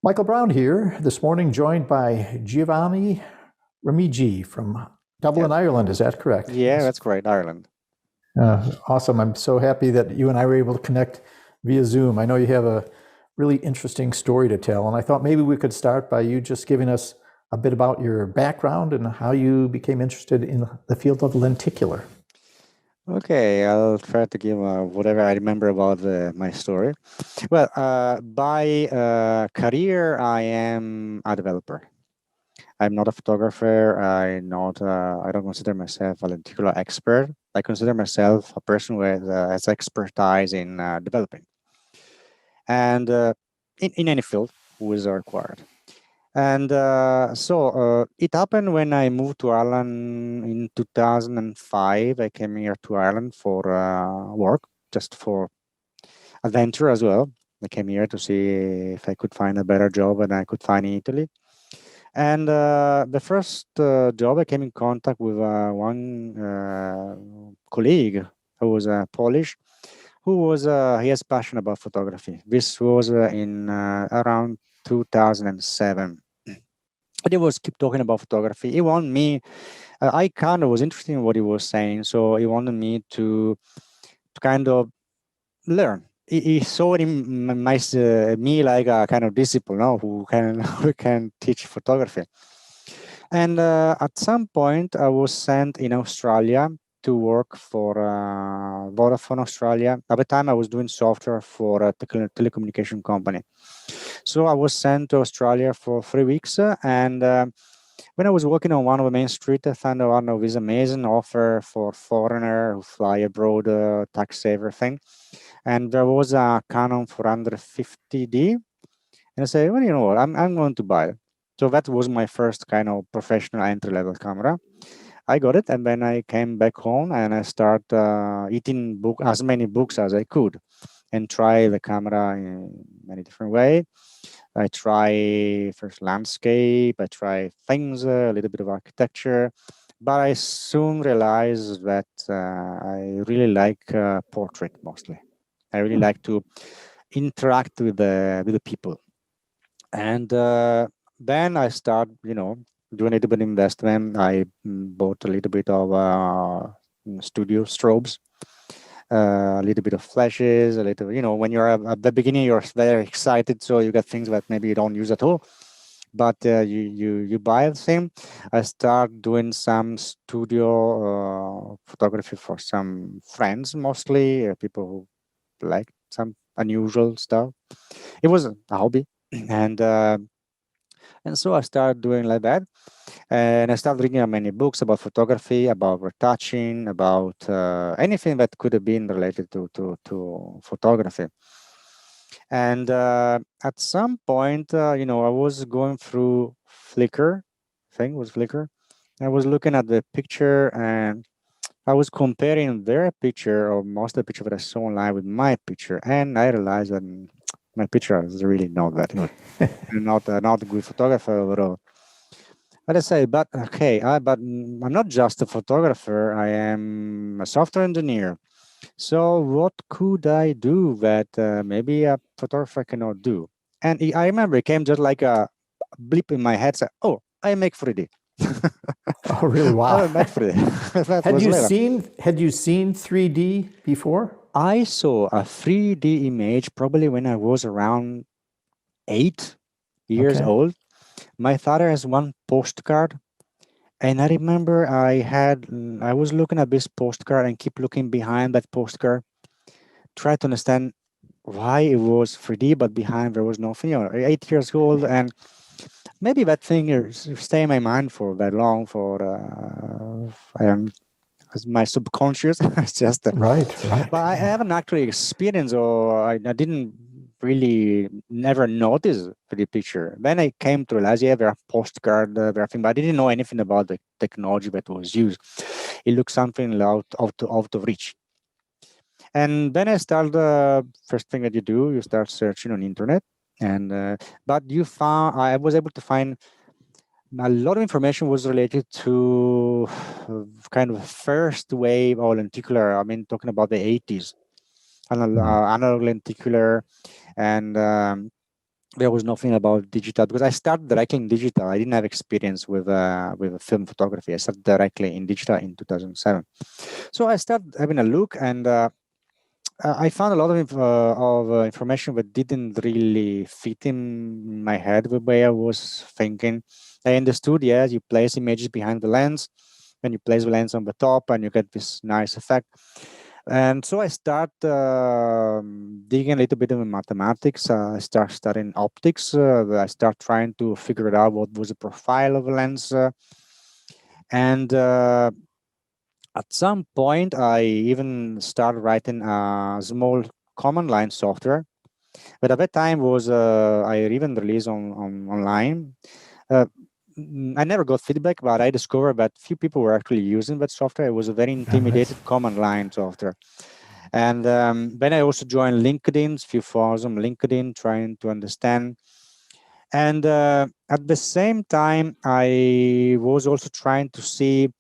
Michael Brown here this morning, joined by Giovanni Remigi from Dublin, Ireland. Is that correct? Yeah, that's correct, Ireland. Awesome. I'm so happy that you and I were able to connect via Zoom. I know you have a really interesting story to tell, and I thought maybe we could start by you just giving us a bit about your background and how you became interested in the field of lenticular. Okay, I'll try to give whatever I remember about my story. Well, by career, I am a developer. I'm not a photographer. I don't consider myself a lenticular expert. I consider myself a person with has expertise in developing, and in any field who is required. And so it happened when I moved to Ireland in 2005. I came here to Ireland for work, just for adventure as well. I came here to see if I could find a better job than I could find in Italy. And the first job, I came in contact with one colleague who was Polish, who was he has passion about photography. This was in around 2007. But he was keep talking about photography. He wanted me. I kind of was interested in what he was saying, so he wanted me to kind of learn. He saw in me like a kind of disciple, no, who can teach photography. And at some point, I was sent in Australia to work for Vodafone Australia. At the time, I was doing software for a telecommunication company. So I was sent to Australia for 3 weeks, and when I was walking on one of the main streets, I found one of this amazing offer for foreigner who fly abroad, tax saver thing. And there was a Canon 450D, and I said, well, you know what, I'm going to buy it. So that was my first kind of professional entry-level camera. I got it, and then I came back home and I started eating as many books as I could, and try the camera in many different ways. I try first landscape, I try things, a little bit of architecture, but I soon realized that I really like portrait mostly. I really like to interact with the people. And then I start, doing a little bit of investment. I bought a little bit of studio strobes, a little bit of flashes, a little, when you're at the beginning, you're very excited. So you got things that maybe you don't use at all, but you buy the thing. I start doing some studio photography for some friends, mostly people who like some unusual stuff. It was a hobby. And so I started doing like that. And I started reading many books about photography, about retouching, about anything that could have been related to photography. And at some point, I was going through Flickr. I was looking at the picture and I was comparing their picture, or most of the picture that I saw online, with my picture, and I realized that my picture is really not that good. I'm not a good photographer overall. But I say, but okay, but I'm not just a photographer. I am a software engineer. So what could I do that maybe a photographer cannot do? And I remember it came just like a blip in my head. Said, "Oh, I make 3D." Oh, really? Wow. I make 3D. Had you seen 3D before? I saw a 3D image probably when I was around 8 years old. My father has one postcard, and I remember I was looking at this postcard and keep looking behind that postcard, try to understand why it was 3D, but behind there was nothing. 8 years old, and maybe that thing stay in my mind for that long. As my subconscious. It's just right. But I haven't actually experienced, or I didn't really never notice the picture. Then I came to realize, yeah, there are postcard, everything, but I didn't know anything about the technology that was used. It looked something out of reach. And then I started, first thing that you start searching on internet. And but I was able to find a lot of information was related to kind of first wave of lenticular. I mean, talking about the 80s, analog lenticular, and there was nothing about digital, because I started directly in digital. I didn't have experience with film photography. I started directly in digital in 2007. So I started having a look, and I found a lot of information that didn't really fit in my head the way I was thinking. I understood, yes, you place images behind the lens, and you place the lens on the top, and you get this nice effect. And so I start digging a little bit in mathematics. I start studying optics. I start trying to figure out what was the profile of the lens. And at some point, I even started writing a small command line software. But at that time was I even released on online. Uh, I never got feedback, but I discovered that few people were actually using that software. It was a very intimidated command line software. And then I also joined LinkedIn, few forums on LinkedIn, trying to understand. And at the same time, I was also trying to see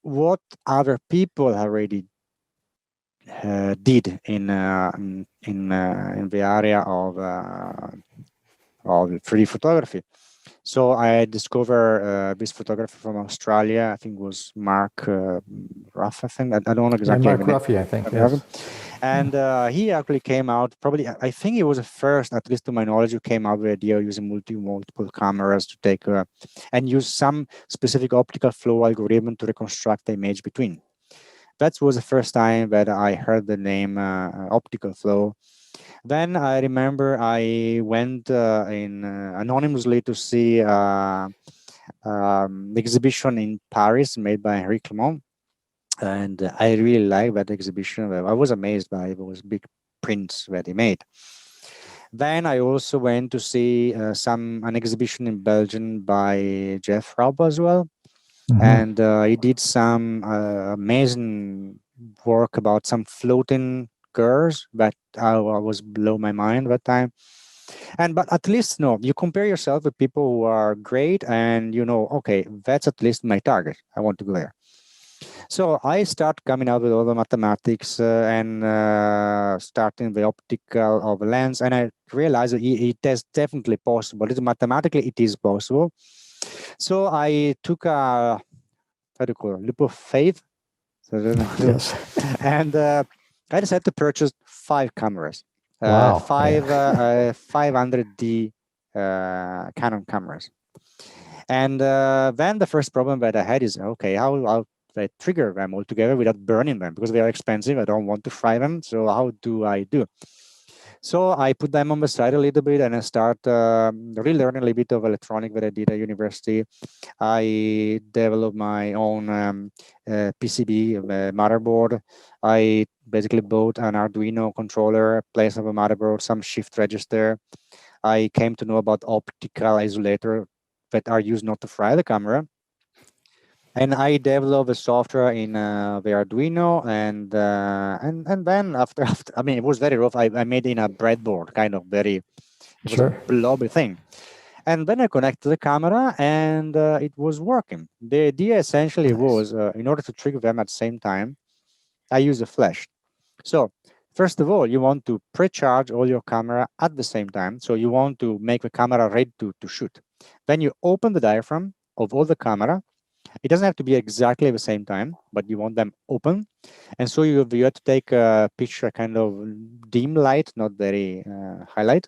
what other people already did in the area of 3D photography. So I discovered this photographer from Australia. I think it was Mark Ruff. I think I don't know exactly. Mark Ruffy, I think. Yes. And he actually came out, probably, I think he was the first, at least to my knowledge, who came out with the idea of using multiple cameras to take and use some specific optical flow algorithm to reconstruct the image between. That was the first time that I heard the name optical flow. Then I remember I went anonymously to see the exhibition in Paris made by Henri Clement. And I really liked that exhibition. I was amazed by those big prints that he made. Then I also went to see an exhibition in Belgium by Jeff Raub as well. And he did some amazing work about some floating girls that I was blow my mind that time. But at least you compare yourself with people who are great, and okay, that's at least my target. I want to go there. So I start coming out with all the mathematics and starting the optical of a lens, and I realized that it is definitely possible. Mathematically, it is possible. So I took a leap of faith. Yes. And I decided to purchase 5 cameras. Wow. 500D Canon cameras. And then the first problem that I had is, okay, how I trigger them all together without burning them, because they are expensive. I don't want to fry them. So how do I do? So I put them on the side a little bit, and I start relearning a little bit of electronic that I did at university. I developed my own PCB motherboard. I basically bought an Arduino controller, place of a motherboard, some shift register. I came to know about optical isolator that are used not to fry the camera. And I developed a software in the Arduino, and then after I mean, it was very rough. I made in a breadboard, kind of very, it was a blobby thing. And then I connected the camera, and it was working. The idea essentially was, in order to trigger them at the same time, I use a flash. So first of all, you want to pre-charge all your camera at the same time. So you want to make the camera ready to shoot. Then you open the diaphragm of all the camera. It doesn't have to be exactly at the same time, but you want them open. And so you have to take a picture, kind of dim light, not very highlight.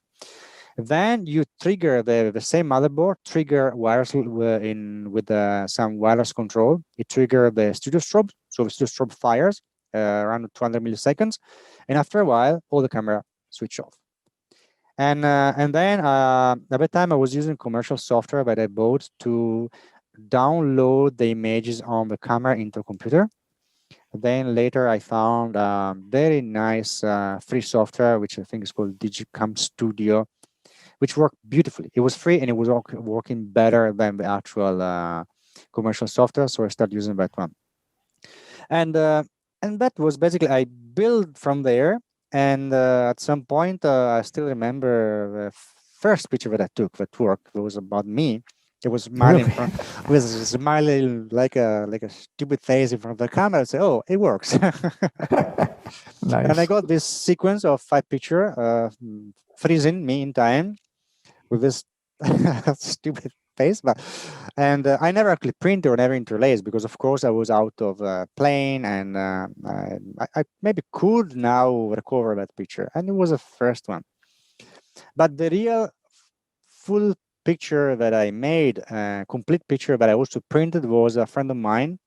Then you trigger the same motherboard, trigger wireless with some wireless control. It triggers the studio strobe. So the studio strobe fires around 200 milliseconds. And after a while, all the camera switch off. And then at that time, I was using commercial software that I bought to download the images on the camera into a computer. Then later I found very nice free software, which I think is called Digicam Studio, which worked beautifully. It was free, and it was working better than the actual commercial software. So I started using that one. And that was basically, I built from there. And at some point, I still remember the first picture that I took that worked. It was about me. It was smiling Really? from, with smiling like a stupid face in front of the camera. I say, oh, it works. And I Nice. got this sequence of 5 pictures, freezing me in time with this stupid face. But I never actually print or never interlace because, of course, I was out of plane, and I maybe could now recover that picture. And it was the first one. But the real full picture that I made, complete picture that I also printed, was a friend of mine.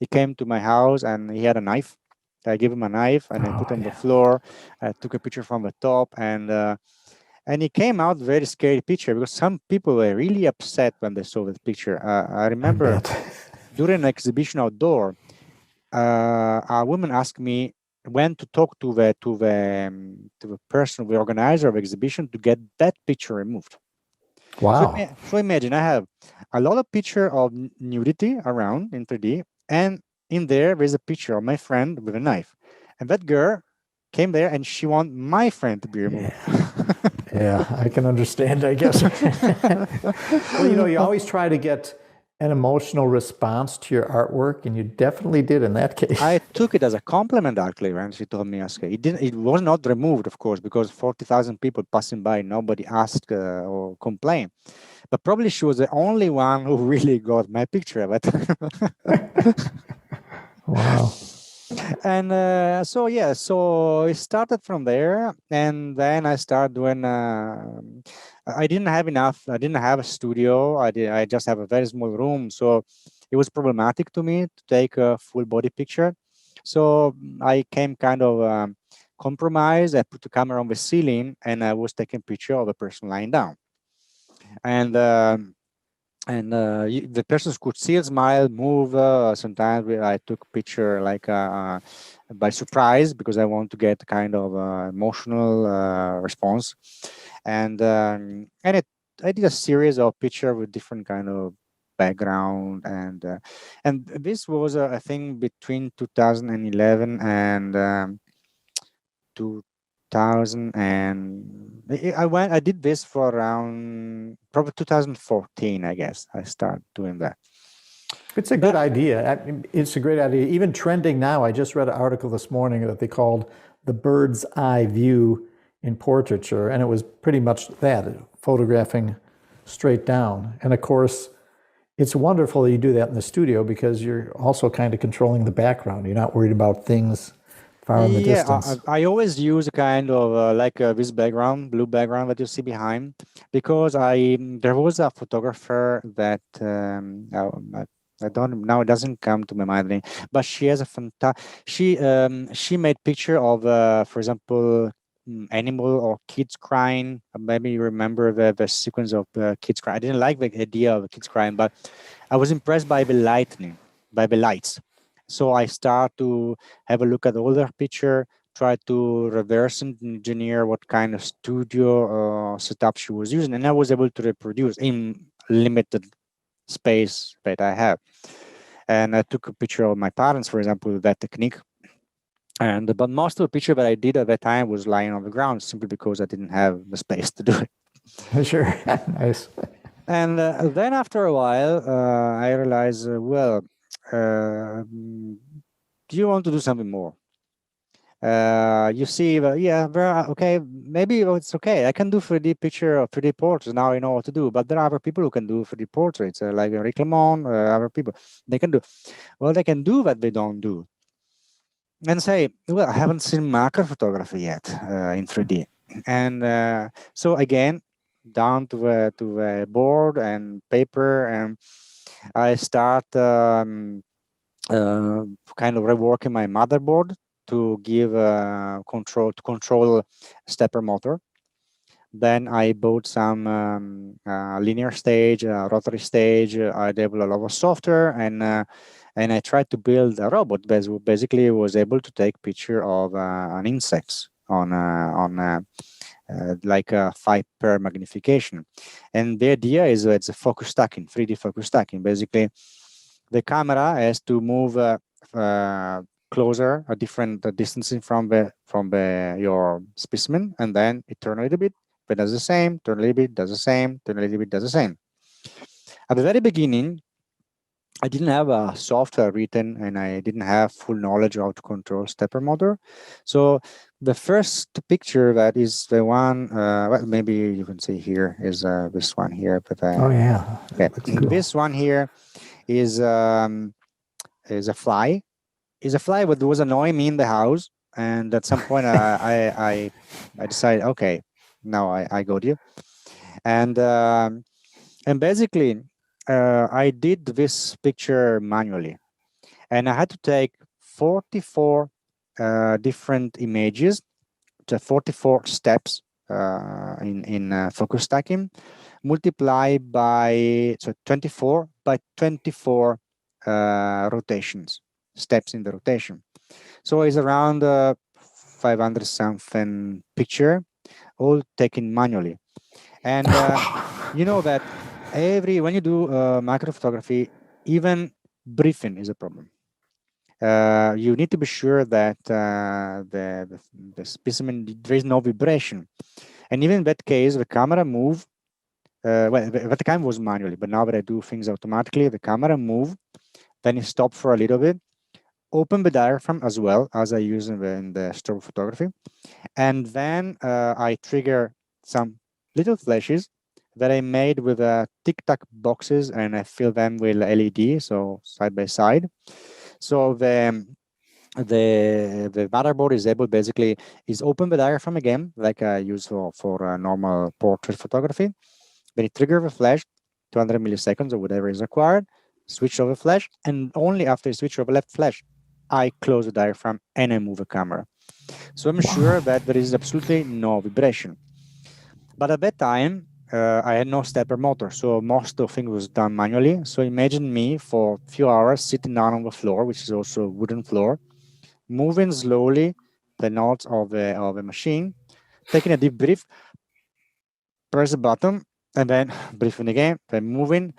He came to my house and he had a knife. I gave him a knife and I put it on the floor. I took a picture from the top, and it came out very scary picture because some people were really upset when they saw that picture. I I remember bet. during an exhibition outdoor, a woman asked me when to talk to the person, the organizer of the exhibition, to get that picture removed. Wow. So imagine I have a lot of picture of nudity around in 3D, and in there's a picture of my friend with a knife, and that girl came there and she want my friend to be removed. Yeah, I can understand, I guess. Well, you always try to get an emotional response to your artwork, and you definitely did in that case. I took it as a compliment, actually, when she told me, "Ask." It was not removed, of course, because 40,000 people passing by, nobody asked or complained. But probably she was the only one who really got my picture. But Wow. and so yeah, so it started from there, and then I started doing. I didn't have enough. I didn't have a studio. I just have a very small room, so it was problematic to me to take a full body picture. So I came kind of compromise. I put the camera on the ceiling, and I was taking picture of a person lying down, and. The persons could see a smile, move. Sometimes I took picture like by surprise because I want to get kind of emotional response, and I did a series of picture with different kind of background, and this was a thing between 2011 and 2000, and I did this for around probably 2014, I guess. I started doing that. It's a good idea. It's a great idea. Even trending now, I just read an article this morning that they called the bird's eye view in portraiture, and it was pretty much that, photographing straight down. And of course, it's wonderful that you do that in the studio because you're also kind of controlling the background. You're not worried about things far in the Yeah, distance. I always use kind of like this background, blue background that you see behind, because there was a photographer that I don't now, it doesn't come to my mind, but she has a fantastic. She made picture of for example, animal or kids crying. Maybe you remember the sequence of kids crying. I didn't like the idea of kids crying, but I was impressed by the lightning, by the lights. So I start to have a look at all their picture, try to reverse engineer what kind of studio setup she was using, and I was able to reproduce in limited space that I have. And I took a picture of my parents, for example, with that technique. But most of the picture that I did at that time was lying on the ground simply because I didn't have the space to do it. Sure. Nice. And then after a while, I realized, well, do you want to do something more? You see, yeah, okay, maybe it's okay. I can do 3D picture or 3D portraits. Now I know what to do. But there are other people who can do 3D portraits, like Rick Lemon, other people. They can do. Well, they can do what they don't do. And say, well, I haven't seen macro photography yet in 3D. And so again, down to the board and paper, and I start kind of reworking my motherboard to give control stepper motor. Then I bought some linear stage, rotary stage. I developed a lot of software, and I tried to build a robot that basically was able to take picture of an insects on like a 5x magnification. And the idea is it's a focus stacking, 3D focus stacking. Basically, the camera has to move closer, a different distance from your specimen, and then it turns a little bit, but does the same, turn a little bit, does the same, turn a little bit, does the same. At the very beginning, I didn't have a software written, and I didn't have full knowledge of how to control stepper motor. So the first picture, that is the one, well, maybe you can see here, is this one here. But Oh yeah, okay. cool. This one here is a fly. Is a fly that was annoying me in the house, and at some point I decided, okay, now I got you, and basically I did this picture manually, and I had to take 44 different images, to 44 steps in focus stacking, multiplied by 24 by 24 rotations, steps in the rotation. So it's around 500 something picture, all taken manually. And you know that when you do microphotography, even breathing is a problem. You need to be sure that the specimen, there is no vibration. And even in that case, the camera move. Well, at the time was manually, but now that I do things automatically, the camera move, then you stop for a little bit, open the diaphragm as well as I use in the strobe photography, and then I trigger some little flashes that I made with tic-tac boxes, and I fill them with LED, so side by side. So the motherboard is able, basically, is open the diaphragm again, like I use for normal portrait photography. Then it trigger the flash, 200 milliseconds or whatever is required, switch over flash, and only after you switch over left flash, I close the diaphragm and I move the camera. So I'm sure that there is absolutely no vibration. But at that time, I had no stepper motor, so most of things was done manually. So imagine me for a few hours sitting down on the floor, which is also a wooden floor, moving slowly the nodes of the machine, taking a deep breath, press the button, and then breathing again, then moving,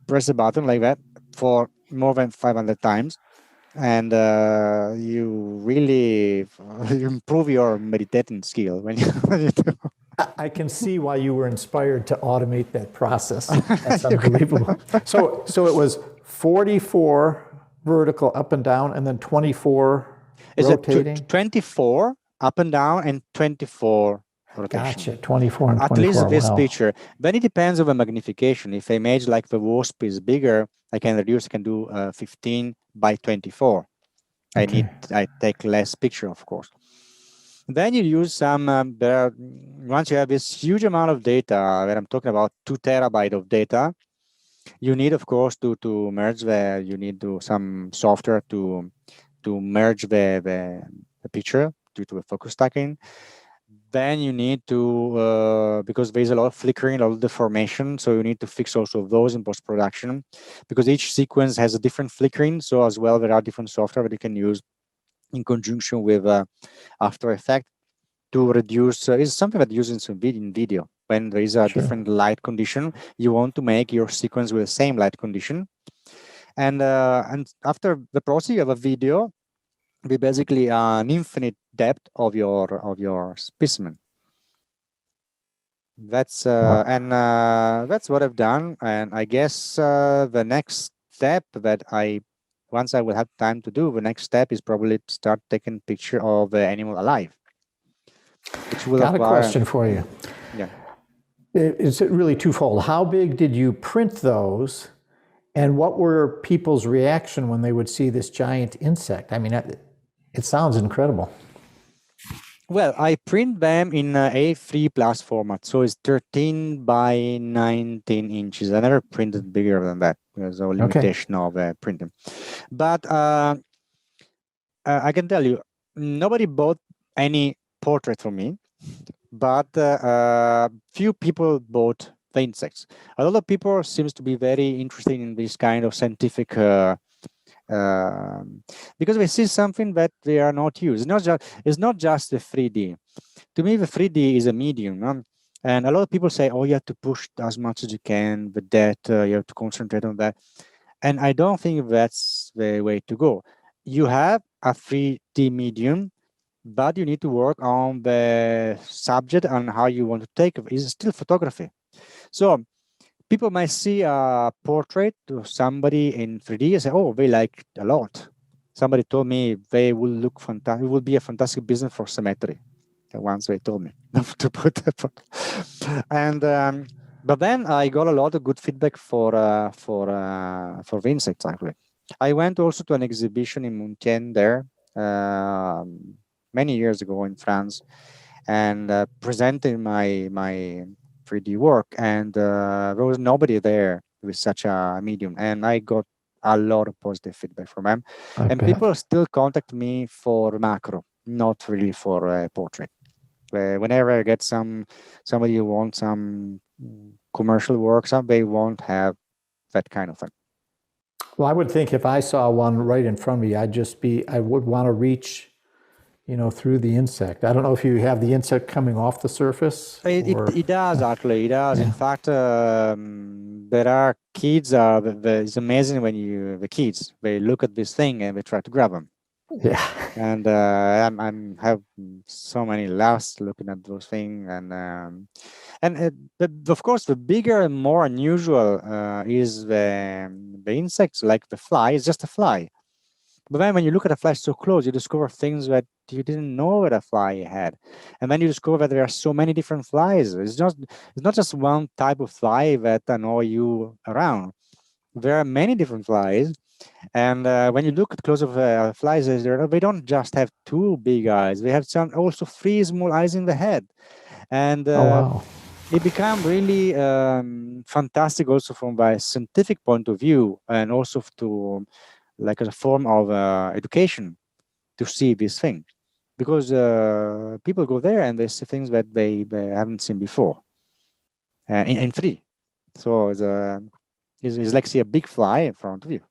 press the button like that for more than 500 times. And you really improve your meditating skill when you do. I can see why you were inspired to automate that process. That's unbelievable. So it was 44 vertical up and down, and then 24 rotating? 24 up and down and 24 rotation. Gotcha, 24 and 24. At least this wow. picture. Then it depends on the magnification. If the image like the wasp is bigger, I can reduce, I can do 15 by 24. Okay. I take less picture, of course. Then you use some, once you have this huge amount of data, that I'm talking about 2 terabytes of data, you need, of course, to merge you need some software to merge the picture due to the focus stacking. Then you need to, because there's a lot of flickering, a lot of deformation, so you need to fix also those in post-production, because each sequence has a different flickering. So as well, there are different software that you can use in conjunction with After Effects to reduce. It's something that uses in video. When there is a different light condition, you want to make your sequence with the same light condition. And after the process, you have a video with basically an infinite depth of your specimen. That's that's what I've done. And I guess the next step that once I will have time to do, the next step is probably to start taking picture of the animal alive. Which will Got a question for you. Yeah. It's really twofold. How big did you print those, and what were people's reaction when they would see this giant insect? I mean, it sounds incredible. Well, I print them in A3 plus format, so it's 13 by 19 inches. I never printed bigger than that. There's a limitation of printing. But I can tell you, nobody bought any portrait from me, but few people bought the insects. A lot of people seems to be very interested in this kind of scientific because they see something that they are not used. It's not just the 3D. To me, the 3D is a medium. And a lot of people say, oh, you have to push as much as you can, but that you have to concentrate on that. And I don't think that's the way to go. You have a 3D medium, but you need to work on the subject and how you want to take it. It's still photography. So people might see a portrait of somebody in 3D and say, oh, they like it a lot. Somebody told me they will look fantastic. It will be a fantastic business for symmetry. Once they told me to put that. And but then I got a lot of good feedback for the insects. Actually, I went also to an exhibition in Montaigne there many years ago in France, and presented my 3D work, and there was nobody there with such a medium, and I got a lot of positive feedback from them. And people still contact me for macro, not really for portrait. Whenever I get somebody who wants some commercial work, they won't have that kind of thing. Well, I would think if I saw one right in front of me, I would want to reach, through the insect. I don't know if you have the insect coming off the surface. It does, actually. It does. Yeah. In fact, there are kids. It's amazing when the kids, they look at this thing and they try to grab them. Yeah. And I have so many laughs looking at those things. And of course, the bigger and more unusual is the insects, like the fly. It's just a fly. But then when you look at a fly so close, you discover things that you didn't know that a fly had. And then you discover that there are so many different flies. It's not just one type of fly that annoy you around. There are many different flies. And when you look at close of flies, they don't just have two big eyes. They have also three small eyes in the head. And oh, wow. It became really fantastic also from a scientific point of view, and also to like a form of education to see this thing, because people go there and they see things that they haven't seen before in 3D. So it's like see a big fly in front of you.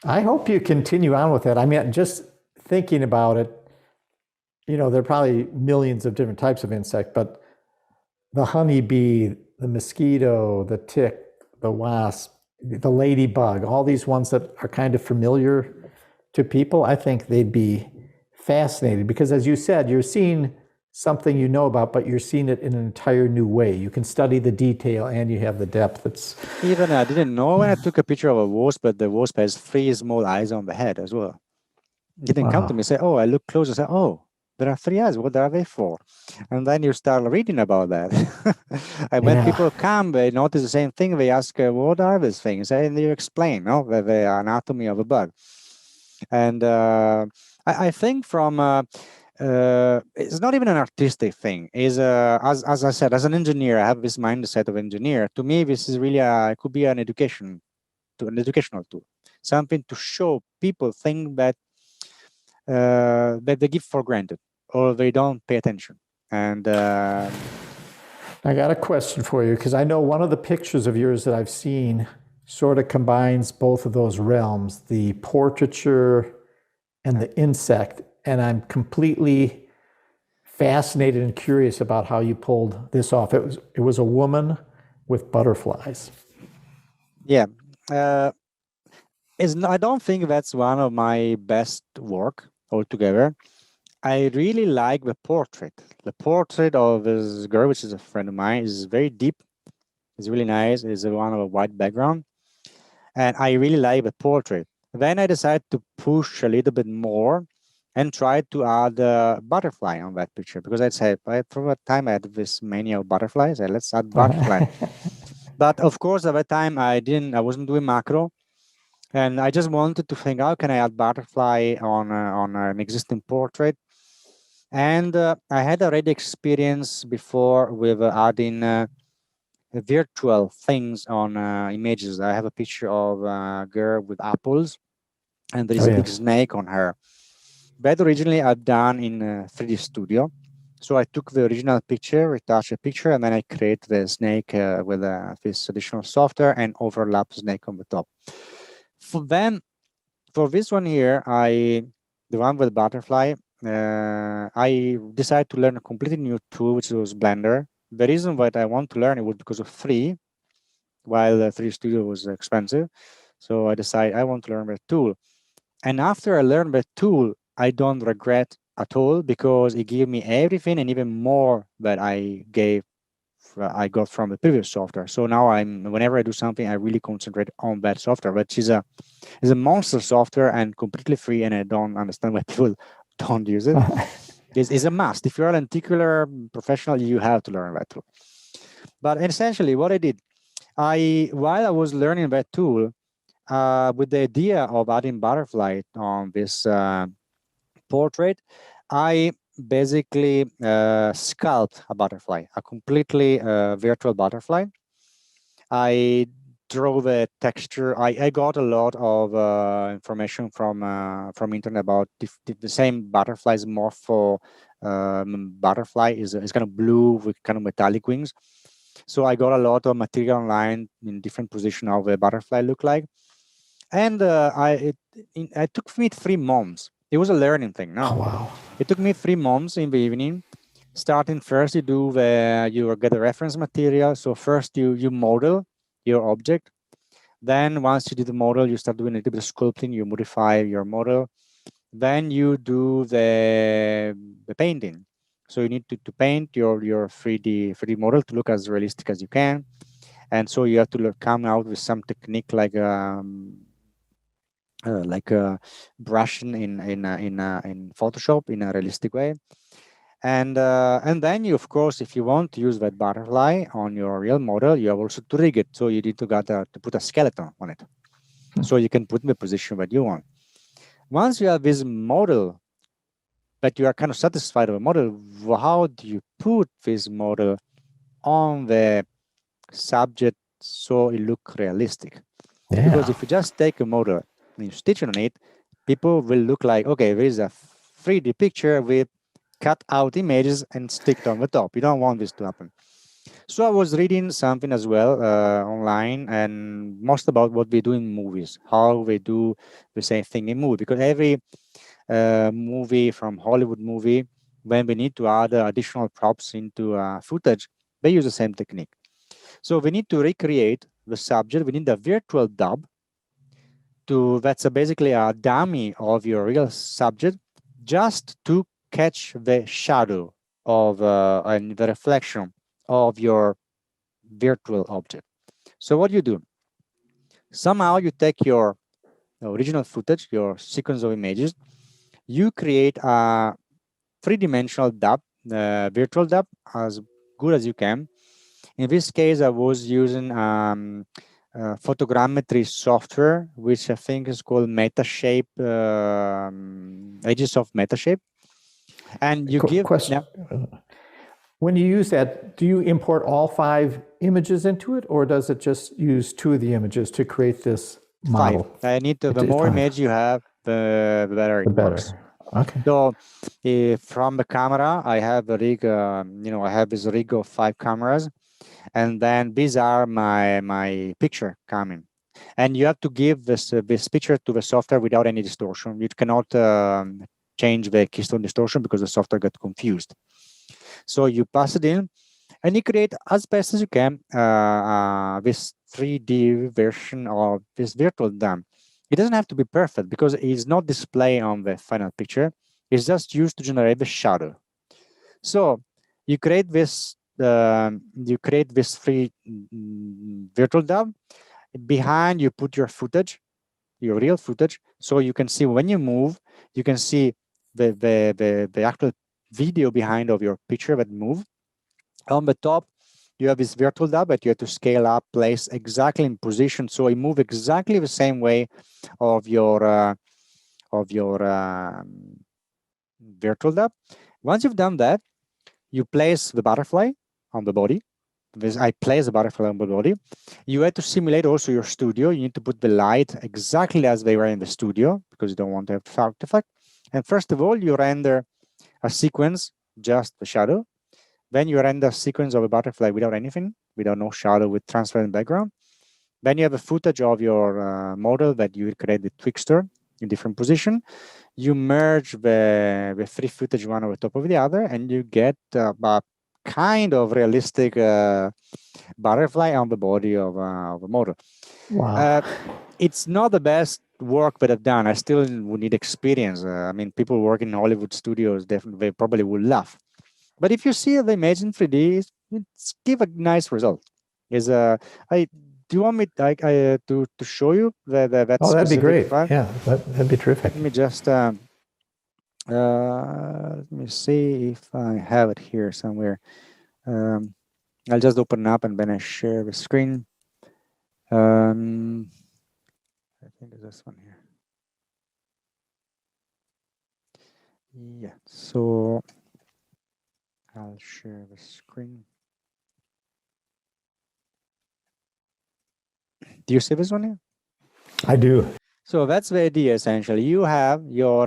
I hope you continue on with that. I mean, just thinking about it, there are probably millions of different types of insect, but the honeybee, the mosquito, the tick, the wasp, the ladybug, all these ones that are kind of familiar to people, I think they'd be fascinated, because as you said, you're seeing something you know about, but you're seeing it in an entire new way. You can study the detail and you have the depth. Even I didn't know when I took a picture of a wasp, but the wasp has three small eyes on the head as well. It didn't come to me, say, oh, I look closer, say, oh, there are three eyes. What are they for? And then you start reading about that. And when people come, they notice the same thing. They ask, what are these things? And you explain, the anatomy of a bug. And I think from it's not even an artistic thing. Is as I said, as an engineer, I have this mindset of engineer. To me, this is really it could be an educational tool, something to show people things that they give for granted or they don't pay attention. And I got a question for you, because I know one of the pictures of yours that I've seen sort of combines both of those realms, the portraiture and the insect, and I'm completely fascinated and curious about how you pulled this off. It was a woman with butterflies. Yeah. I don't think that's one of my best work altogether. I really like the portrait. The portrait of this girl, which is a friend of mine, is very deep. It's really nice. It's one of a white background. And I really like the portrait. Then I decided to push a little bit more and try to add a butterfly on that picture, because I'd say, for a time I had this mania of butterflies. Let's add butterfly. But of course, at that time I wasn't doing macro. And I just wanted to think, how can I add butterfly on an existing portrait? And I had already experience before with adding virtual things on images. I have a picture of a girl with apples, and there is a big snake on her. That originally I've done in 3D Studio. So I took the original picture, retouched the picture, and then I create the snake with this additional software and overlap the snake on the top. For this one here, the one with the butterfly, I decided to learn a completely new tool, which was Blender. The reason why I want to learn it was because of free, while 3D Studio was expensive. So I decided I want to learn that tool. And after I learned that tool, I don't regret at all, because it gave me everything and even more that I gave I got from the previous software. So now whenever I do something, I really concentrate on that software, which is a monster software and completely free, and I don't understand why people don't use it. It's a must. If you're a lenticular professional, you have to learn that tool. But essentially what I did, while I was learning that tool, with the idea of adding butterfly on this portrait, I basically sculpt a butterfly, a completely virtual butterfly. I drew the texture. I got a lot of information from internet about the same butterflies. Morpho butterfly is kind of blue with kind of metallic wings. So I got a lot of material online in different positions how the butterfly look like. And it took me 3 months. It was a learning thing. No, Oh, wow. It took me 3 months in the evening. Starting first, you get the reference material. So first you model your object. Then once you do the model, you start doing a little bit of sculpting. You modify your model. Then you do the painting. So you need to paint your 3D model to look as realistic as you can. And so you have to come out with some technique like brushing in Photoshop in a realistic way. And then you, of course, if you want to use that butterfly on your real model, you have also to rig it. So you need to put a skeleton on it, so you can put in the position that you want. Once you have this model, that you are kind of satisfied with the model, how do you put this model on the subject so it look realistic? Yeah. Because if you just take a model and you stitch it on it, people will look like, okay, there is a 3D picture with cut out images and stick it on the top. You don't want this to happen. So I was reading something as well online, and most about what they do in movies, how they do the same thing in movie. Because every movie from Hollywood movie, when we need to add additional props into footage, they use the same technique. So we need to recreate the subject. We need a virtual dub that's basically a dummy of your real subject, just to catch the shadow of and the reflection of your virtual object. So what you do? Somehow you take your original footage, your sequence of images, you create a three-dimensional dub, virtual dub, as good as you can. In this case, I was using Photogrammetry software, which I think is called Metashape, Edges of Metashape. And you give... Question. When you use that, do you import all 5 images into it, or does it just use 2 of the images to create this model? 5. I need to, the more image you have, the better it works. Okay. So from the camera, I have a rig, I have this rig of 5 cameras, and then these are my picture coming. And you have to give this picture to the software without any distortion. You cannot change the keystone distortion because the software got confused. So you pass it in, and you create as best as you can this 3D version of this virtual dam. It doesn't have to be perfect because it's not displayed on the final picture. It's just used to generate the shadow. So you create this 3 virtual dam. Behind you put your footage, your real footage, so you can see when you move, you can see the actual video behind of your picture that move. On the top, you have this virtual dub, but you have to scale up, place exactly in position, so it move exactly the same way of your virtual dub. Once you've done that, you place the butterfly on the body. I place the butterfly on the body. You have to simulate also your studio. You need to put the light exactly as they were in the studio because you don't want to have dark effect. And first of all, you render a sequence, just the shadow. Then you render a sequence of a butterfly without anything, without no shadow, with transparent background. Then you have a footage of your model that you create the Twixtor in different position. You merge the 3 footage one over top of the other, and you get a kind of realistic butterfly on the body of a model. Wow. It's not the best work that I've done. I still would need experience. I mean, people working in Hollywood studios, definitely, they probably would laugh. But if you see the image in 3D, it's give a nice result. Is I do you want me to show you that Oh, that'd be specific great. file? Yeah, that'd be terrific. Let me just let me see if I have it here somewhere. I'll just open up and then I share the screen. I think it's this one here. Yeah, so I'll share the screen. Do you see this one here? I do. So that's the idea essentially. You have your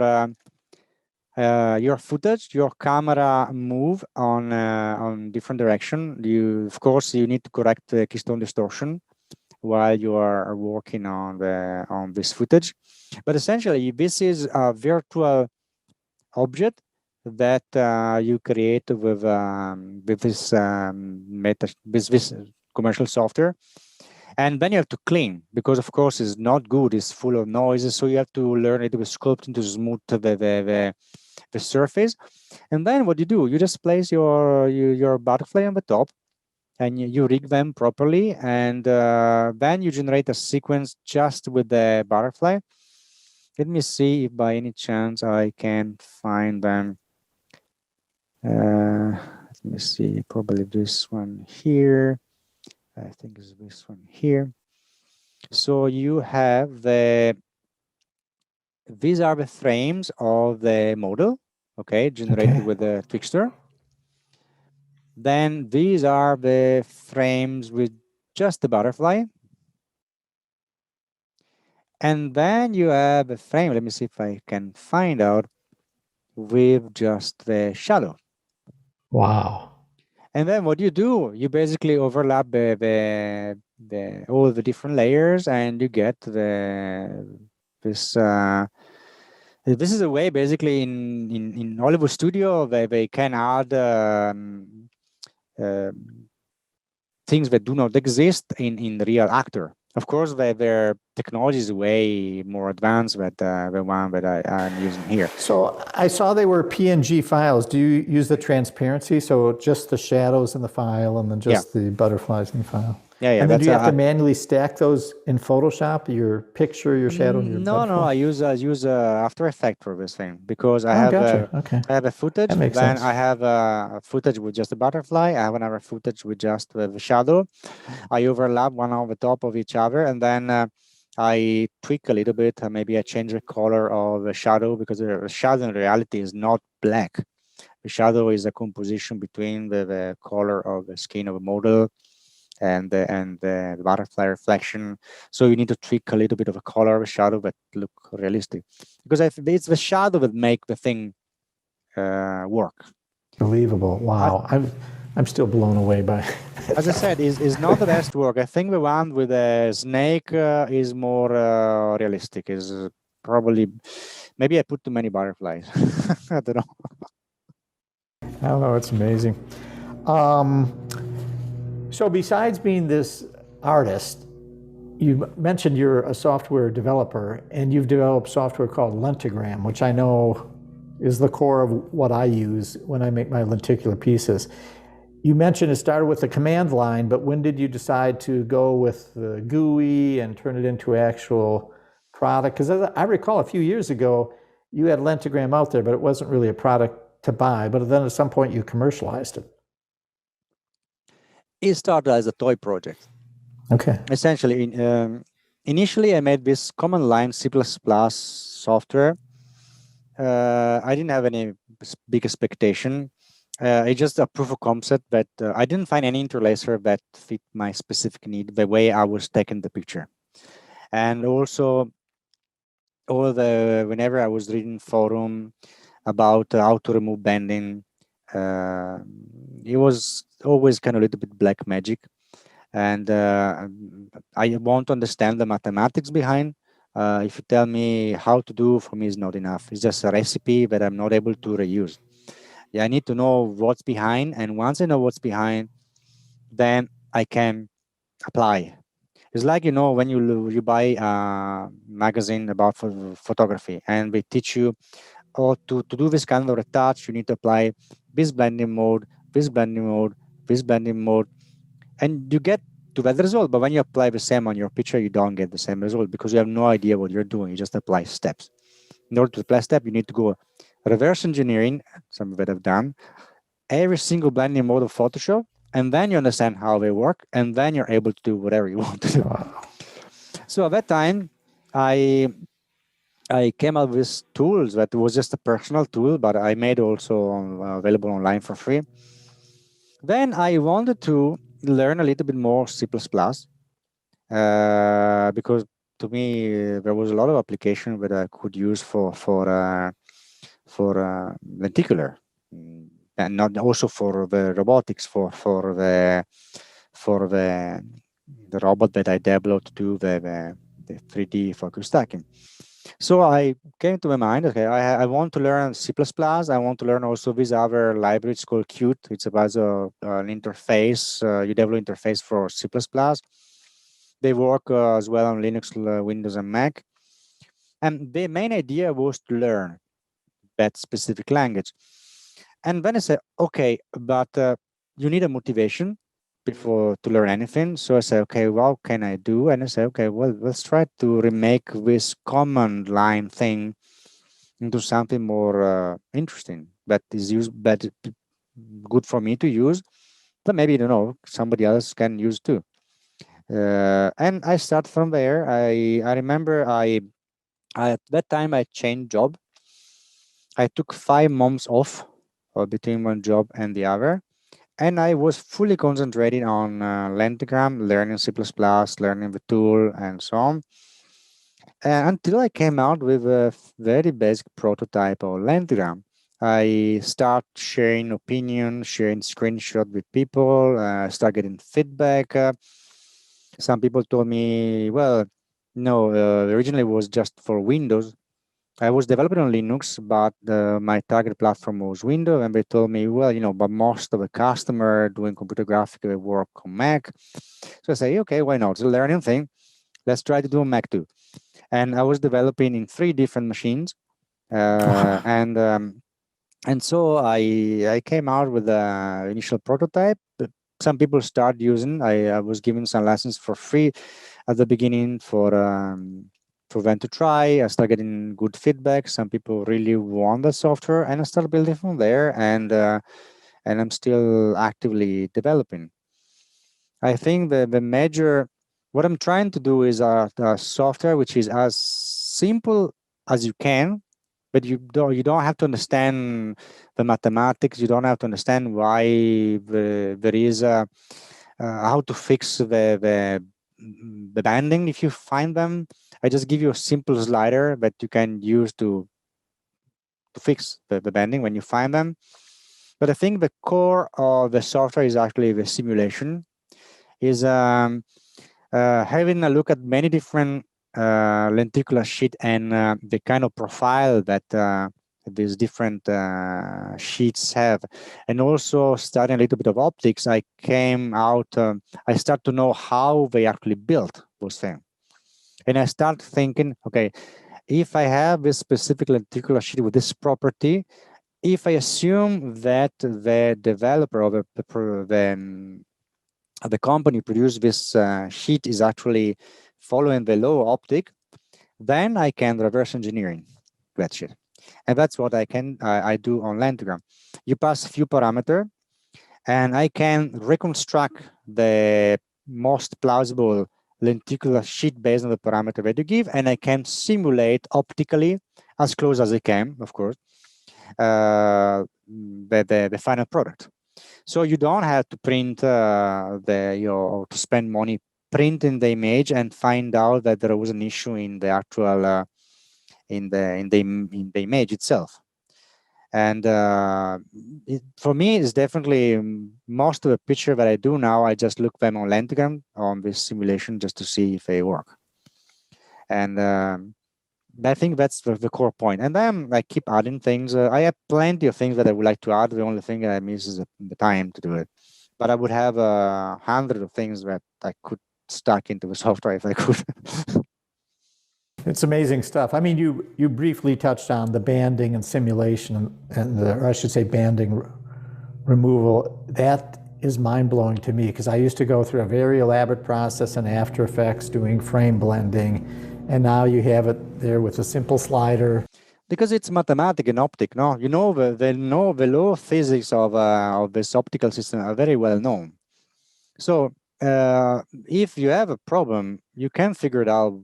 footage, your camera move on different direction. Of course you need to correct the keystone distortion while you are working on this footage. But essentially this is a virtual object that you create with this this commercial software. And then you have to clean, because of course it's not good, it's full of noises. So you have to learn it with sculpting to smooth the surface. And then what you do, you just place your butterfly on the top and you rig them properly. And then you generate a sequence just with the butterfly. Let me see if by any chance I can find them. Let me see, probably this one here. I think it's this one here. So you have these are the frames of the model, okay, generated with the Twixtor. Then these are the frames with just the butterfly. And then you have a frame, let me see if I can find out, with just the shadow. Wow. And then what you do, you basically overlap all the different layers, and you get this is a way basically in Hollywood Studio they can add things that do not exist in real actor. Of course, their technology is way more advanced than the one that I'm using here. So I saw they were PNG files. Do you use the transparency? So just the shadows in the file and then just the butterflies in the file? Yeah. And then do you have to manually stack those in Photoshop, your picture, your shadow, your No, butterfly? I use After Effects for this thing, because I have I have a footage. That makes then sense. I have a footage with just a butterfly. I have another footage with just the shadow. I overlap one on the top of each other, and then I tweak a little bit. Maybe I change the color of the shadow, because the shadow in reality is not black. The shadow is a composition between the color of the skin of a model and the butterfly reflection. So you need to tweak a little bit of a color of a shadow that look realistic, because it's the shadow that make the thing work. Believable. Wow. I'm still blown away by it. As I said, is not the best work. I think the one with the snake is more realistic. Is probably, maybe I put too many butterflies. I don't know. I don't know. It's amazing. So besides being this artist, you mentioned you're a software developer, and you've developed software called Lentigram, which I know is the core of what I use when I make my lenticular pieces. You mentioned it started with the command line, but when did you decide to go with the GUI and turn it into actual product? Because I recall a few years ago, you had Lentigram out there, but it wasn't really a product to buy. But then at some point you commercialized it. It started as a toy project. Okay. Essentially, initially I made this command line C++ software. I didn't have any big expectation. It's just a proof of concept that I didn't find any interlacer that fit my specific need, the way I was taking the picture. And also, whenever I was reading forum about how to remove bending, it was always kind of a little bit black magic. And I want to understand the mathematics behind. If you tell me how to do, for me is not enough. It's just a recipe that I'm not able to reuse. Yeah, I need to know what's behind, and once I know what's behind, then I can apply. It's like, you know, when you buy a magazine about photography, and they teach you, oh, to do this kind of retouch, you need to apply this blending mode, this blending mode, and you get to that result. But when you apply the same on your picture, you don't get the same result because you have no idea what you're doing. You just apply steps. In order to apply step, you need to go reverse engineering, some of it I've done, every single blending mode of Photoshop, and then you understand how they work, and then you're able to do whatever you want to do. So at that time, I came up with tools that was just a personal tool, but I made also available online for free. Then I wanted to learn a little bit more C++, because to me there was a lot of application that I could use for lenticular, and not also for the robotics, for the robot that I developed to do the 3D focus stacking. So I came to my mind, okay, I want to learn C++. I want to learn also this other library. It's called Qt. It's about an interface. You develop interface for C++. They work as well on Linux, Windows, and Mac. And the main idea was to learn that specific language. And then I said, okay, but you need a motivation before to learn anything. So I said, okay, what can I do? And I said, okay, well, let's try to remake this command line thing into something more interesting that is good for me to use, but maybe, you know, somebody else can use too. And I start from there. I remember at that time I changed job. I took 5 months off between one job and the other. And I was fully concentrating on Lentigram, learning C++, learning the tool, and so on. Until I came out with a very basic prototype of Lentigram. I start sharing opinion, sharing screenshot with people, start getting feedback. Some people told me, well, no, originally it was just for Windows. I was developing on Linux, but my target platform was Windows, and they told me, well, you know, but most of the customer doing computer graphic work on Mac. So I say, okay, why not? It's a learning thing. Let's try to do on Mac too. And I was developing in 3 different machines, and so I came out with the initial prototype. Some people start using. I was giving some lessons for free at the beginning for them to try. I started getting good feedback. Some people really want the software, and I started building from there. And I'm still actively developing. I think the major, what I'm trying to do is a software which is as simple as you can, but you don't have to understand the mathematics. You don't have to understand why there is how to fix the banding if you find them. I just give you a simple slider that you can use to fix the banding when you find them. But I think the core of the software is actually the simulation, is having a look at many different lenticular sheet and the kind of profile that these different sheets have, and also studying a little bit of optics. I came out, I start to know how they actually built those things, and I start thinking, okay, if I have this specific lenticular sheet with this property, if I assume that the developer of the company produce this sheet is actually following the law of optic, then I can reverse engineering that sheet. And that's what I do on Lentigram. You pass a few parameters, and I can reconstruct the most plausible lenticular sheet based on the parameter that you give, and I can simulate optically as close as I can, of course, the final product. So you don't have to print or to spend money printing the image and find out that there was an issue in the actual in the image itself. And for me, it's definitely most of the picture that I do now, I just look them on Lentigram on this simulation just to see if they work. And I think that's the core point. And then I keep adding things. I have plenty of things that I would like to add. The only thing I miss is the time to do it. But I would have 100 of things that I could stack into the software if I could. It's amazing stuff. I mean, you briefly touched on the banding and simulation, and or I should say banding removal. That is mind-blowing to me, because I used to go through a very elaborate process in After Effects doing frame blending, and now you have it there with a simple slider. Because it's mathematics and optic, no? You know, the law physics of this optical system are very well known. So if you have a problem, you can figure it out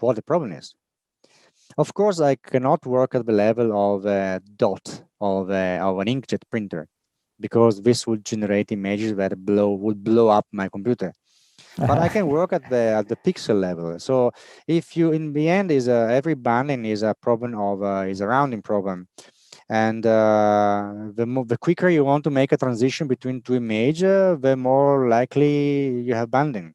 what the problem is. Of course, I cannot work at the level of a dot of an inkjet printer, because this would generate images that would blow up my computer. But I can work at the pixel level. So if you, in the end, every banding is a problem of is a rounding problem, and the quicker you want to make a transition between two images, the more likely you have banding.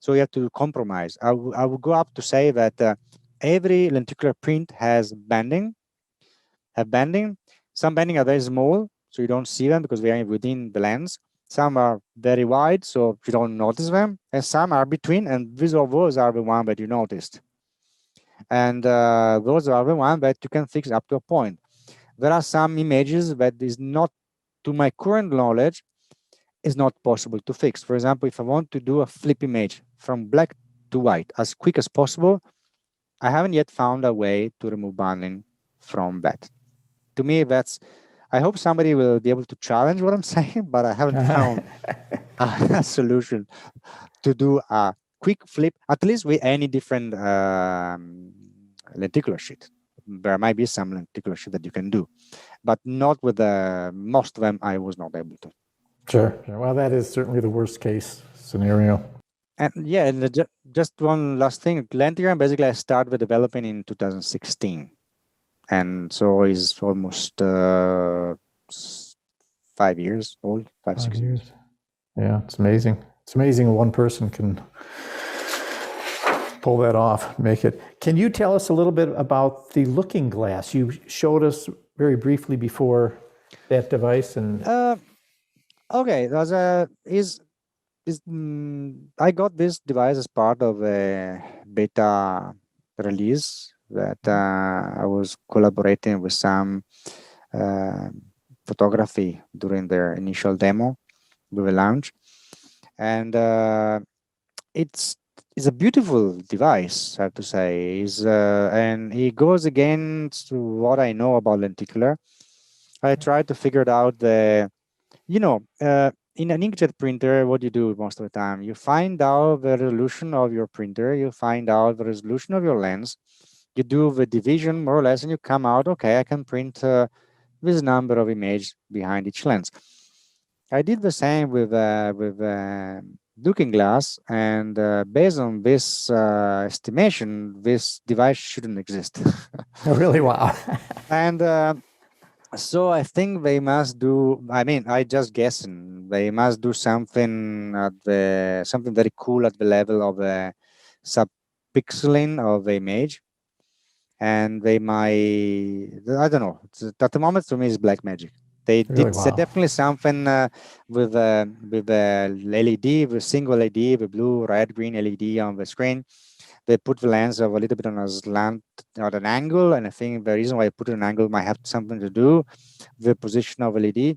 So you have to compromise. I would go up to say that every lenticular print has banding. Some banding are very small, so you don't see them because they are within the lens. Some are very wide, so you don't notice them, and some are between, and those are the ones that you noticed. And those are the ones that you can fix up to a point. There are some images that is not, to my current knowledge, is not possible to fix. For example, if I want to do a flip image from black to white as quick as possible, I haven't yet found a way to remove banding from that. To me, I hope somebody will be able to challenge what I'm saying, but I haven't found a solution to do a quick flip, at least with any different lenticular sheet. There might be some lenticular sheet that you can do, but not with most of them. I was not able to. Sure. Well, that is certainly the worst case scenario. And yeah, and just one last thing. Lentigram, basically, I started developing in 2016. And so it's almost 5 years old, 6 years. Yeah, it's amazing. It's amazing one person can pull that off, make it. Can you tell us a little bit about the looking glass? You showed us very briefly before that device. And okay, I got this device as part of a beta release that I was collaborating with some photography during their initial demo with a launch, and it's a beautiful device, I have to say. And it goes against what I know about lenticular. I tried to figure it out. In an inkjet printer, what you do most of the time, you find out the resolution of your printer, you find out the resolution of your lens, you do the division more or less, and you come out, okay, I can print this number of images behind each lens. I did the same with looking glass, and based on this estimation, this device shouldn't exist. Oh, really? Wow. And so I think they must do, I just guessing, they must do something something very cool at the level of the subpixeling of the image. And they might, I don't know, at the moment to me it's black magic. They Really? did Wow. definitely something with the LED, the single LED, the blue, red, green LED on the screen. They put the lens of a little bit on a slant at an angle, and I think the reason why I put it an angle might have something to do with the position of LED.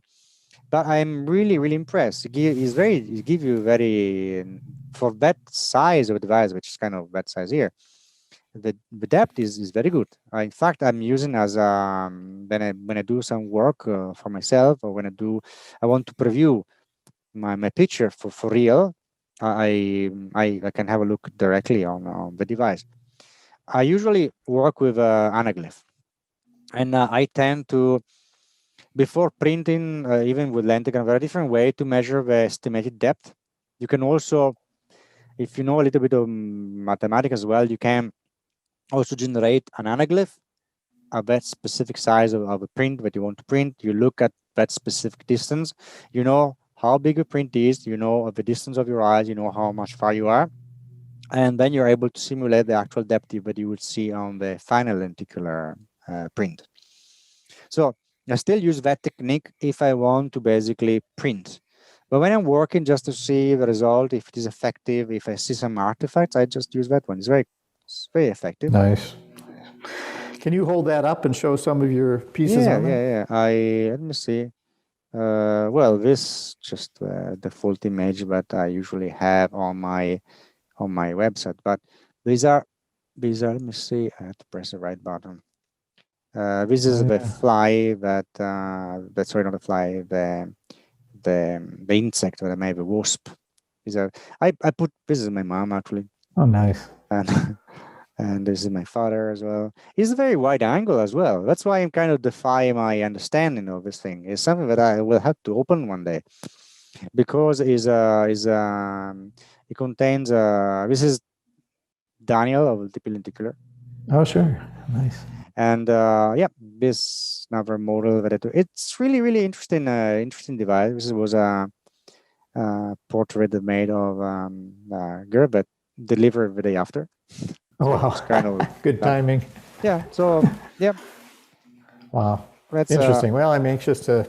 But I'm really, really impressed. It gives you very, for that size of a device, which is kind of that size here, the depth is very good. In fact, I'm using as when I do some work for myself, or when I want to preview my picture for real, I can have a look directly on the device. I usually work with anaglyph, and I tend to, before printing, even with Lentigram, there are different way to measure the estimated depth. You can also, if you know a little bit of mathematics as well, you can also generate an anaglyph of that specific size of a print that you want to print. You look at that specific distance, you know how big a print is, you know the distance of your eyes, you know how much far you are, and then you're able to simulate the actual depth that you would see on the final lenticular print. So I still use that technique if I want to basically print. But when I'm working just to see the result, if it is effective, if I see some artifacts, I just use that one. It's very effective. Nice. Can you hold that up and show some of your pieces on there? Yeah. Let me see. Well, this just default image that I usually have on my website. But these are let me see. I have to press the right button. This is the fly that sorry, not the fly, the insect that I made, the wasp. These are I put this is my mom actually. Oh, nice. And this is my father as well. It's a very wide angle as well. That's why I'm kind of defy my understanding of this thing. It's something that I will have to open one day, because it contains this is Daniel of the Lenticular. Oh, sure, nice. And yeah, this another model that it's really interesting. Interesting device. This was a portrait made of girl that delivered the day after. Oh, wow. It's kind of good timing. Yeah. So yeah. Wow. That's interesting. Well, I'm anxious to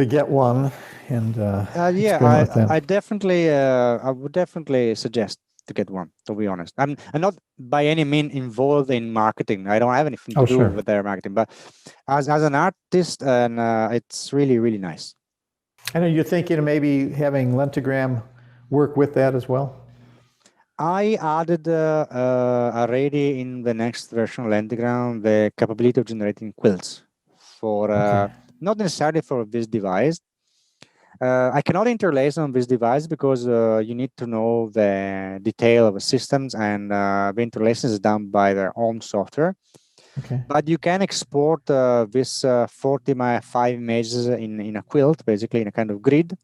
get one, and yeah, I definitely I would definitely suggest to get one, to be honest. I'm not by any means involved in marketing. I don't have anything to do with their marketing, but as an artist, and it's really nice. And are you thinking of maybe having Lentigram work with that as well? I added already in the next version of Lentigram the capability of generating quilts for not necessarily for this device. I cannot interlace on this device because you need to know the detail of the systems, and the interlacing is done by their own software. Okay. But you can export this 45 images in a quilt, basically in a kind of grid,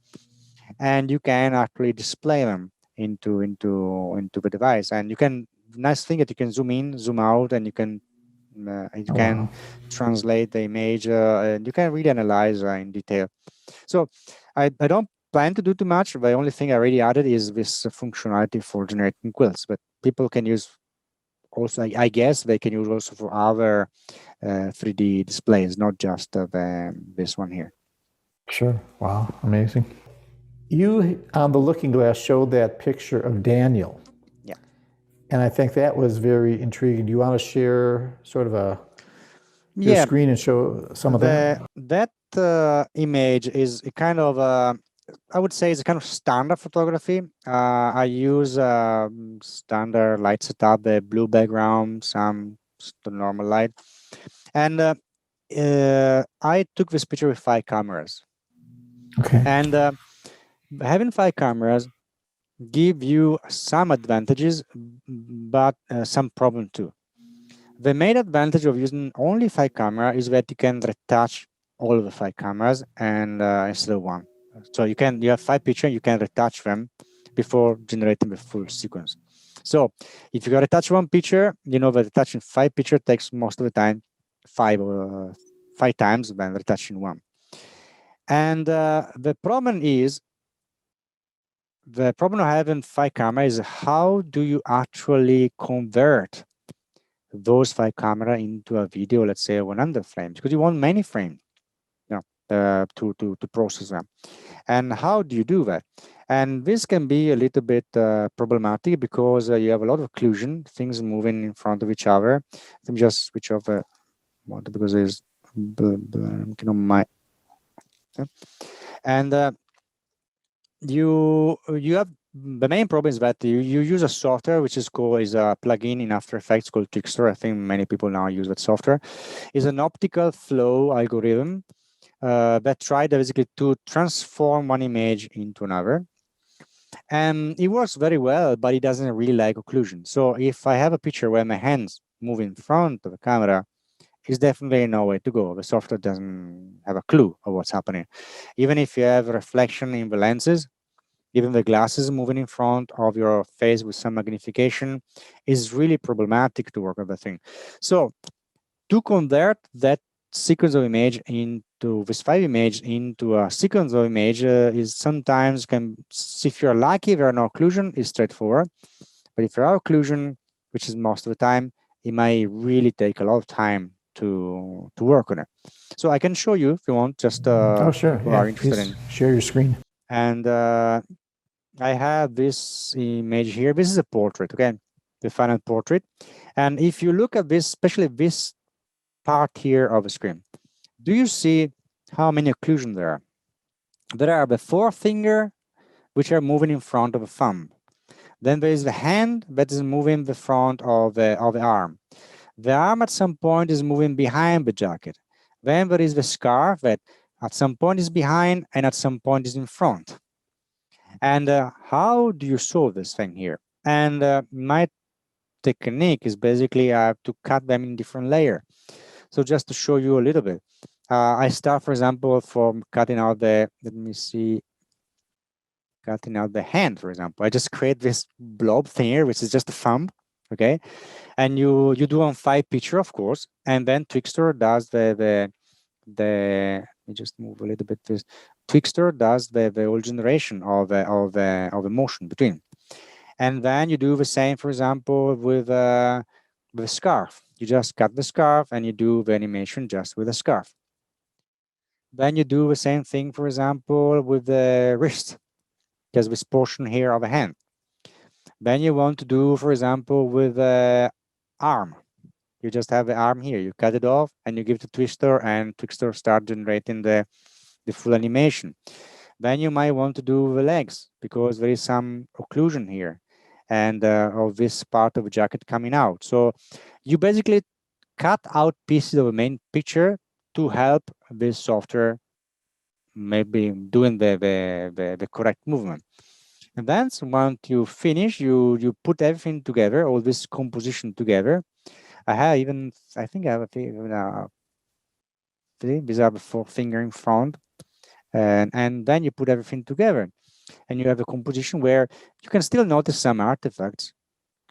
and you can actually display them into the device. And you can, nice thing that you can zoom in, zoom out, and you can translate the image, and you can really analyze in detail. So I don't plan to do too much. The only thing I already added is this functionality for generating quilts, but people can use also, I guess they can use also for other 3D displays, not just this one here. Sure. Wow. Amazing. You, on the looking glass, showed that picture of Daniel. Yeah. And I think that was very intriguing. Do you want to share sort of your screen and show some of that? That image is a kind of, I would say, it's a kind of standard photography. I use standard light setup, the blue background, some normal light. And I took this picture with 5 cameras. Okay. And having 5 cameras give you some advantages, but some problem too. The main advantage of using only 5 cameras is that you can retouch all of the 5 cameras and instead of one. So you have 5 pictures, you can retouch them before generating the full sequence. So if you got to retouch one picture, you know that retouching 5 pictures takes most of the time 5 times than retouching one. And the problem of having 5 cameras is how do you actually convert those 5 cameras into a video, let's say 100 frames, because you want many frames, to process them. And how do you do that? And this can be a little bit problematic because you have a lot of occlusion, things moving in front of each other. Let me just switch off the monitor because there's my. And you have the main problem is that you use a software which is a plugin in After Effects called Trickster. I think many people now use that software. It's an optical flow algorithm that tried basically to transform one image into another. And it works very well, but it doesn't really like occlusion. So if I have a picture where my hands move in front of the camera, it's definitely no way to go. The software doesn't have a clue of what's happening. Even if you have reflection in the lenses, even the glasses moving in front of your face with some magnification is really problematic to work with the thing. So to convert that sequence of image into this 5 image into a sequence of image is sometimes if you're lucky, there are no occlusion, is straightforward. But if there are occlusion, which is most of the time, it might really take a lot of time to work on it. So I can show you if you want, just oh, sure. who are interested in. Share your screen. And I have this image here. This is a portrait, okay? The final portrait. And if you look at this, especially this part here of the screen, do you see how many occlusions there are. There are the forefinger, which are moving in front of the thumb. Then there is the hand that is moving the front of the arm. The arm at some point is moving behind the jacket. Then there is the scarf that at some point is behind and at some point is in front. And how do you solve this thing here? And my technique is basically I have to cut them in different layers. So just to show you a little bit, I start, for example, from cutting out the, let me see, cutting out the hand, for example. I just create this blob thing here, which is just a thumb, okay? And you do on 5 picture, of course, and then Twixtor does the let me just move a little bit this. Twixtor does the whole generation of the motion between. And then you do the same, for example, with the scarf. You just cut the scarf and you do the animation just with a scarf. Then you do the same thing, for example, with the wrist, just this portion here of a hand. Then you want to do, for example, with the arm. You just have the arm here. You cut it off and you give it to Twixtor, and Twixtor start generating the full animation. Then you might want to do the legs because there is some occlusion here and of this part of the jacket coming out. So you basically cut out pieces of the main picture to help this software maybe doing the correct movement. And then once you finish, you put everything together, all this composition together. I think I have these are the 4 finger in front, and then you put everything together, and you have a composition where you can still notice some artifacts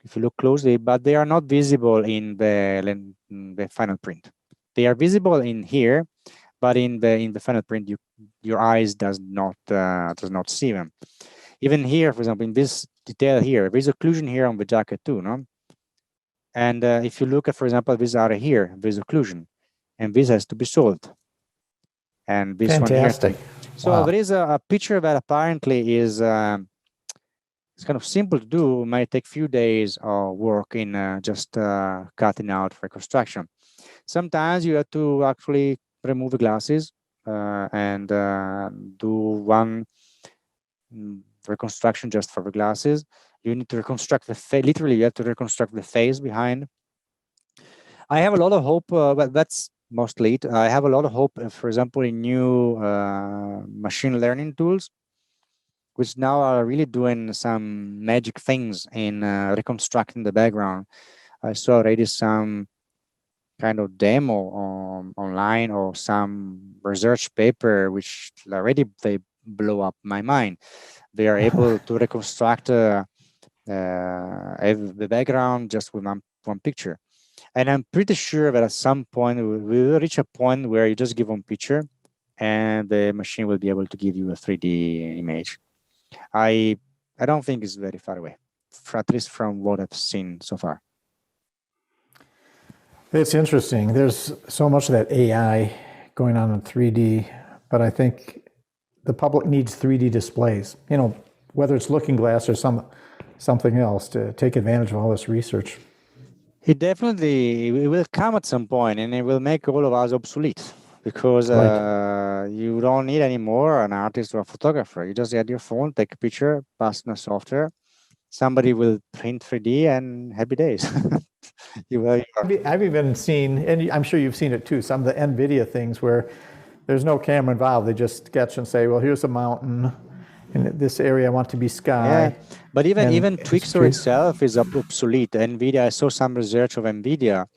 if you look closely, but they are not visible in the final print. They are visible in here, but in the final print, your eyes does not see them. Even here, for example, in this detail here, there's occlusion here on the jacket too, no? And if you look at, for example, this area here, there's occlusion, and this has to be solved. And this Fantastic. one here. So wow. there is a picture that apparently is it's kind of simple to do. It might take a few days of work in just cutting out reconstruction. Sometimes you have to actually remove the glasses and do one reconstruction just for the glasses. You need to reconstruct the face. Literally, you have to reconstruct the face behind. I have a lot of hope, but that's mostly it. I have a lot of hope, for example, in new machine learning tools, which now are really doing some magic things in reconstructing the background. I saw already some kind of demo online or some research paper, which already they blow up my mind. They are able to reconstruct the background just with one picture. And I'm pretty sure that at some point we will reach a point where you just give one picture and the machine will be able to give you a 3D image. I don't think it's very far away, at least from what I've seen so far. It's interesting. There's so much of that AI going on in 3D, but I think the public needs 3D displays, you know, whether it's Looking Glass or something else to take advantage of all this research. It will come at some point, and it will make all of us obsolete because you don't need anymore an artist or a photographer. You just get your phone, take a picture, pass in a software. Somebody will print 3D, and happy days. I've even seen, and I'm sure you've seen it too, some of the NVIDIA things where there's no camera involved. They just sketch and say, well, here's a mountain. In this area, I want to be sky. Yeah, but even Twixtor itself is obsolete. NVIDIA, I saw some research of NVIDIA.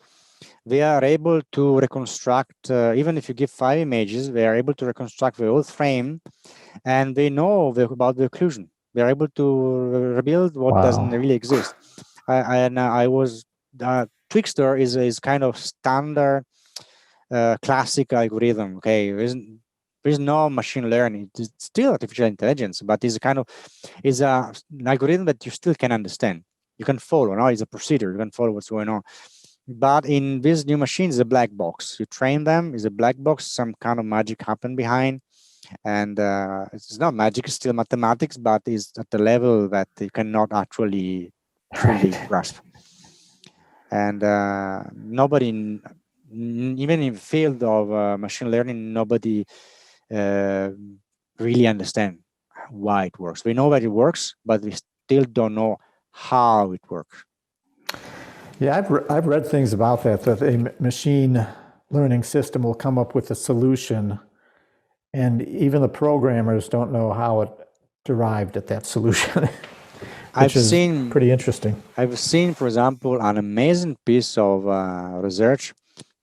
They are able to reconstruct, even if you give 5 images, they are able to reconstruct the whole frame, and they know about the occlusion. They are able to rebuild what doesn't really exist. Twixtor is kind of standard classic algorithm. Okay, there's no machine learning. It's still artificial intelligence, but it's an algorithm that you still can understand. You can follow. No, it's a procedure. You can follow what's going on. But in these new machines, it's a black box. You train them. It's a black box. Some kind of magic happen behind, and it's not magic. It's still mathematics, but it's at the level that you cannot actually truly grasp. And nobody, even in the field of machine learning, nobody really understand why it works. We know that it works, but we still don't know how it works. Yeah, I've read things about that a machine learning system will come up with a solution, and even the programmers don't know how it derived at that solution, which is pretty interesting. I've seen, for example, an amazing piece of research,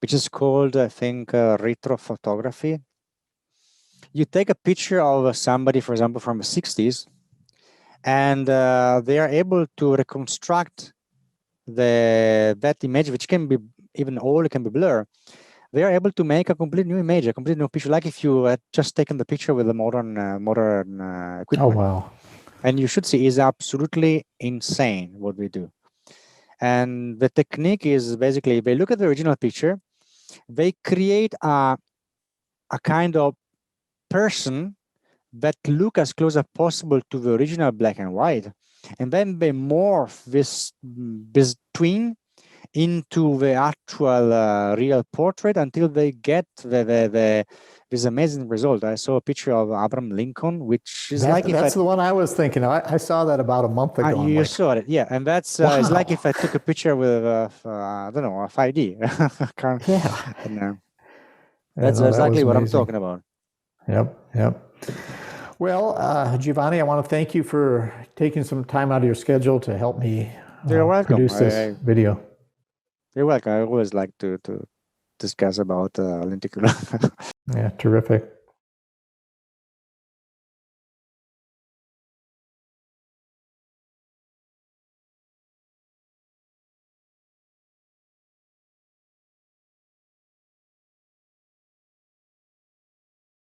which is called, I think, retrophotography. You take a picture of somebody, for example, from the 60s, and they are able to reconstruct that image, which can be even old, it can be blurred. They are able to make a complete new image, a complete new picture, like if you had just taken the picture with a modern equipment. Oh, wow. And you should see, is absolutely insane what we do. And the technique is basically, they look at the original picture, they create a kind of person that look as close as possible to the original black and white, and then they morph this twin into the actual real portrait until they get this amazing result. I saw a picture of Abraham Lincoln, which is that's the one I was thinking of. I saw that about a month ago. You saw it, yeah, and that's wow. It's like if I took a picture with I don't know, a 5D. Yeah, and, that's exactly what I'm talking about. Yep. Well, Giovanni, I want to thank you for taking some time out of your schedule to help me produce this video. You're welcome. I always like to discuss about Lenticular. Yeah, terrific.